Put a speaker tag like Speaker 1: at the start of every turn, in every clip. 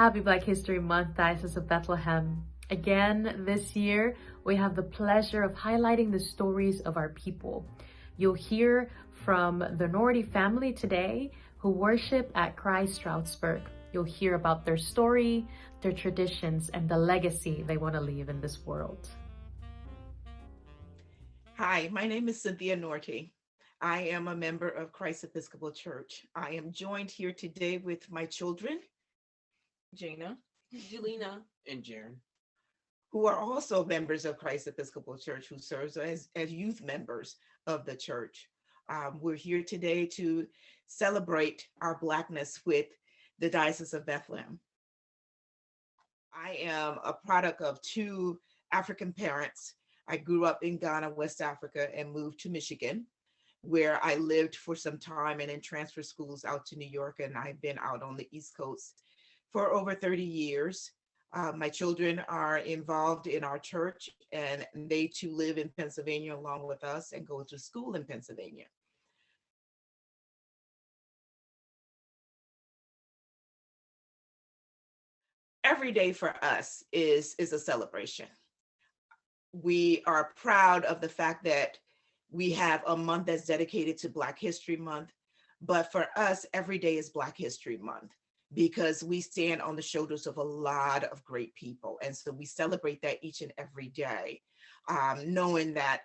Speaker 1: Happy Black History Month, Diocese of Bethlehem. Again, this year, we have the pleasure of highlighting the stories of our people. You'll hear from the Nortey family today who worship at Christ Stroudsburg. You'll hear about their story, their traditions, and the legacy they want to leave in this world.
Speaker 2: Hi, my name is Cynthia Nortey. I am a member of Christ Episcopal Church. I am joined here today with my children, Jana,
Speaker 3: Jelena, and Jaron.
Speaker 2: who are also members of Christ Episcopal Church, who serves as youth members of the church. We're here today to celebrate our Blackness with the Diocese of Bethlehem. I am a product of two African parents. I grew up in Ghana, West Africa, and moved to Michigan, where I lived for some time and then transferred schools out to New York. And I've been out on the East Coast for over 30 years. My children are involved in our church, and they too live in Pennsylvania along with us and go to school in Pennsylvania. Every day for us is a celebration. We are proud of the fact that we have a month that's dedicated to Black History Month, but for us, every day is Black History Month because we stand on the shoulders of a lot of great people. And so we celebrate that each and every day, knowing that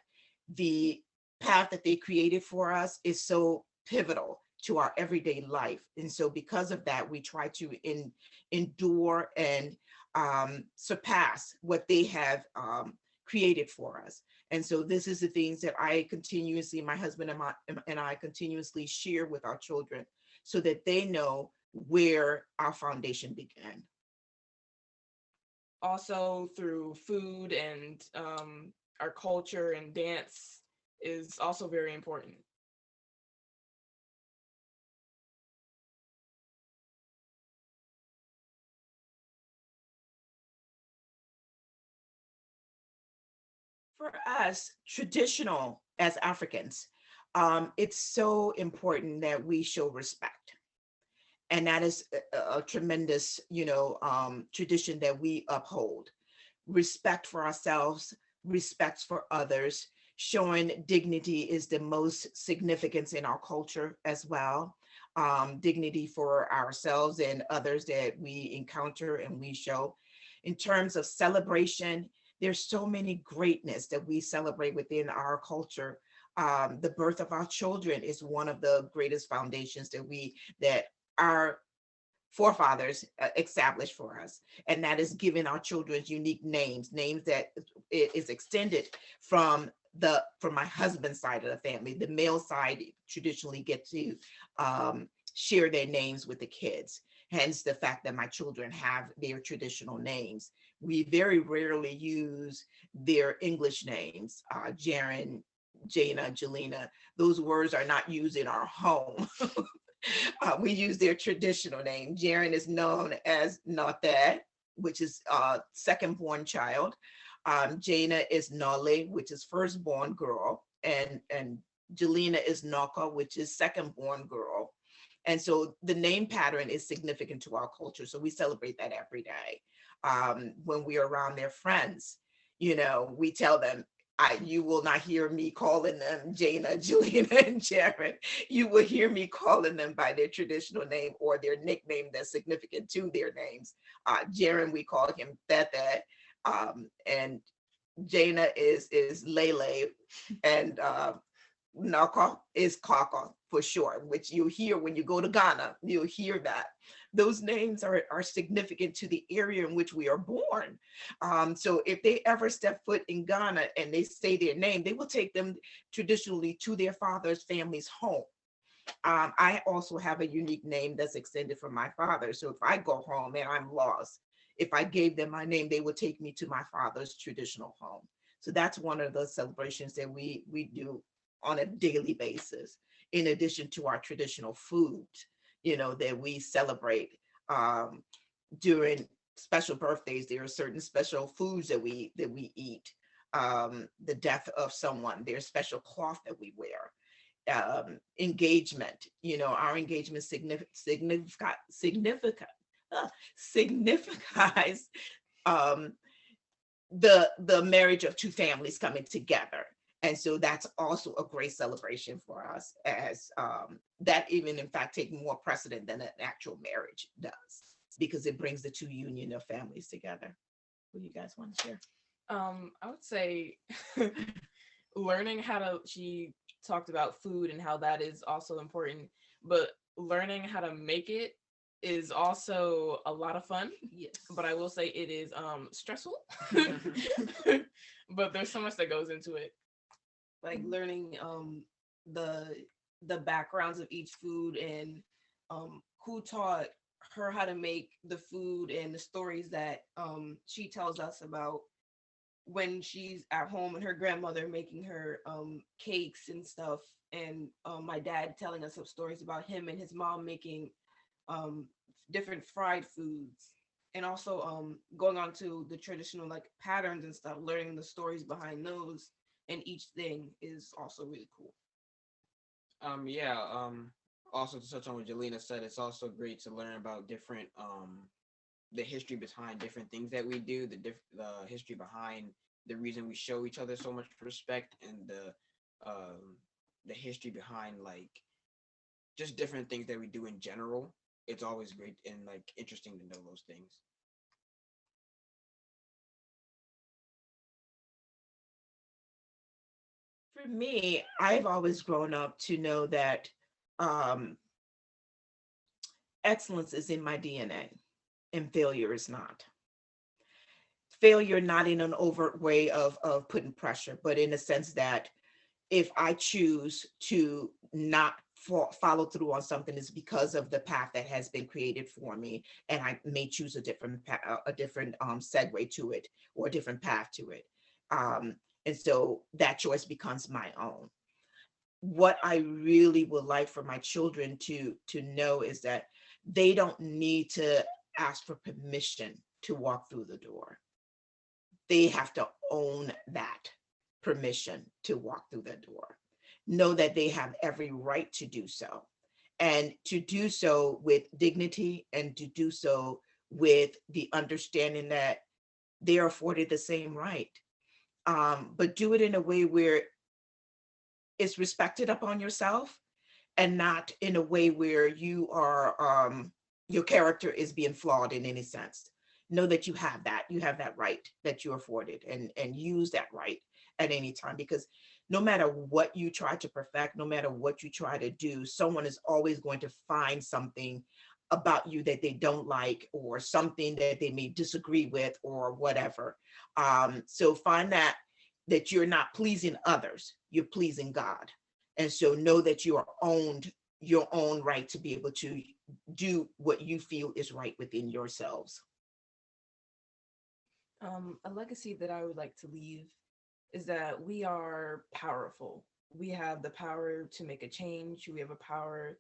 Speaker 2: the path that they created for us is so pivotal to our everyday life. And so because of that, we try to endure and surpass what they have created for us. And so this is the things that I continuously, my husband and I continuously share with our children so that they know where our foundation began.
Speaker 3: Also through food and our culture and dance is also very important.
Speaker 2: For us, traditional as Africans, it's so important that we show respect. And that is a tremendous, tradition that we uphold. Respect for ourselves, respect for others, showing dignity is the most significance in our culture as well. Dignity for ourselves and others that we encounter and we show. In terms of celebration, there's so many greatness that we celebrate within our culture. The birth of our children is one of the greatest foundations that our forefathers established for us, and that is giving our children unique names that is extended from my husband's side of the family. The male side traditionally get to share their names with the kids, hence the fact that my children have their traditional names. We very rarely use their English names, Jaron, Jana, Jelena. Those words are not used in our home. We use their traditional name. Jaron is known as Nortey, which is second born child. Jana is Nole, which is firstborn girl, and Jelena is Naka, which is second born girl. And so the name pattern is significant to our culture. So we celebrate that every day. When we are around their friends, we tell them, you will not hear me calling them Jana, Jelena, and Jaron. You will hear me calling them by their traditional name or their nickname that's significant to their names. Jaron, we call him Tete, and Jana is Lele, and Naka is Kaka for short, which you'll hear when you go to Ghana. You'll hear that. Those names are significant to the area in which we are born. So if they ever step foot in Ghana and they say their name, they will take them traditionally to their father's family's home. I also have a unique name that's extended from my father. So if I go home and I'm lost, if I gave them my name, they would take me to my father's traditional home. So that's one of the celebrations that we do on a daily basis, in addition to our traditional food, that we celebrate during special birthdays. There are certain special foods that we eat. The death of someone, there's special cloth that we wear. Engagement, our engagement significant signifies um, the marriage of two families coming together. And so that's also a great celebration for us, as that even in fact take more precedent than an actual marriage does, because it brings the two union of families together. What do you guys want to share?
Speaker 3: I would say learning how to, she talked about food and how that is also important, but learning how to make it is also a lot of fun.
Speaker 4: Yes.
Speaker 3: But I will say it is stressful. But there's so much that goes into it.
Speaker 4: Like learning the backgrounds of each food, and who taught her how to make the food, and the stories that she tells us about when she's at home and her grandmother making her cakes and stuff, and my dad telling us some stories about him and his mom making um different fried foods, and also going on to the traditional like patterns and stuff, learning the stories behind those, and each thing is also really cool.
Speaker 5: Yeah, also to touch on what Jelena said, it's also great to learn about different the history behind different things that we do, the history behind the reason we show each other so much respect, and the history behind like just different things that we do in general. It's always great and like interesting to know those things.
Speaker 2: For me, I've always grown up to know that um, excellence is in my DNA and failure is not. Failure not in an overt way of putting pressure, but in a sense that if I choose to not follow through on something, is because of the path that has been created for me, and I may choose a different a different segue to it, or a different path to it, um, and so that choice becomes my own. What I really would like for my children to know is that they don't need to ask for permission to walk through the door. They have to own that permission to walk through the door. Know that they have every right to do so, and to do so with dignity, and to do so with the understanding that they are afforded the same right. But do it in a way where it's respected upon yourself, and not in a way where you are your character is being flawed in any sense. Know that you have that right that you're afforded, and use that right at any time, because no matter what you try to perfect, no matter what you try to do, someone is always going to find something about you that they don't like, or something that they may disagree with, or whatever. So find that you're not pleasing others, you're pleasing God. And so know that you are owned your own right to be able to do what you feel is right within yourselves.
Speaker 4: A legacy that I would like to leave is that we are powerful. We have the power to make a change. We have a power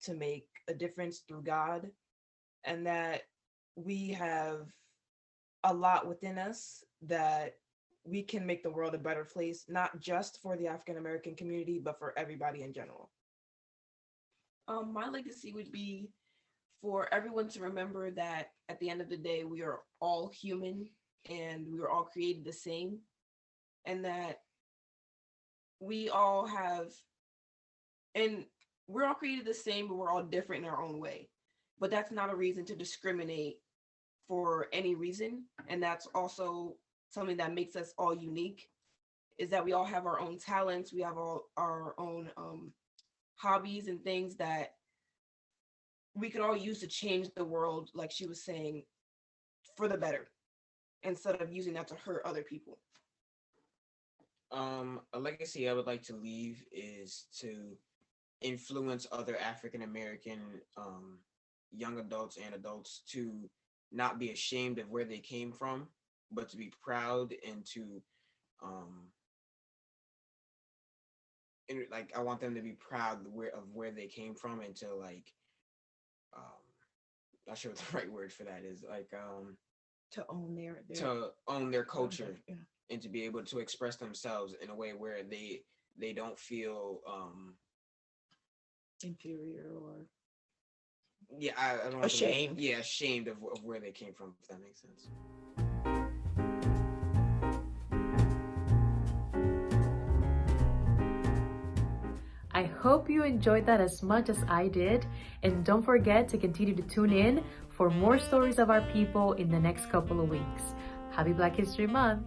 Speaker 4: to make a difference through God, and that we have a lot within us, that we can make the world a better place, not just for the African American community, but for everybody in general. My legacy would be for everyone to remember that at the end of the day, we are all human and we were all created the same, and that we all have, and we're all created the same, but we're all different in our own way. But that's not a reason to discriminate for any reason. And that's also something that makes us all unique, is that we all have our own talents, we have all our own hobbies and things that we could all use to change the world, like she was saying, for the better, instead of using that to hurt other people.
Speaker 5: A legacy I would like to leave is to influence other African American young adults and adults to not be ashamed of where they came from, but to be proud, and to um and like I want them to be proud of where they came from, and to like um not sure what the right word for that is, like
Speaker 2: To own their
Speaker 5: to own their culture,
Speaker 2: yeah.
Speaker 5: and to be able to express themselves in a way where they don't feel
Speaker 2: Inferior, or
Speaker 5: Yeah, I don't know.
Speaker 2: Ashamed.
Speaker 5: Yeah, ashamed of where they came from, if that makes sense.
Speaker 1: I hope you enjoyed that as much as I did. And don't forget to continue to tune in for more stories of our people in the next couple of weeks. Happy Black History Month.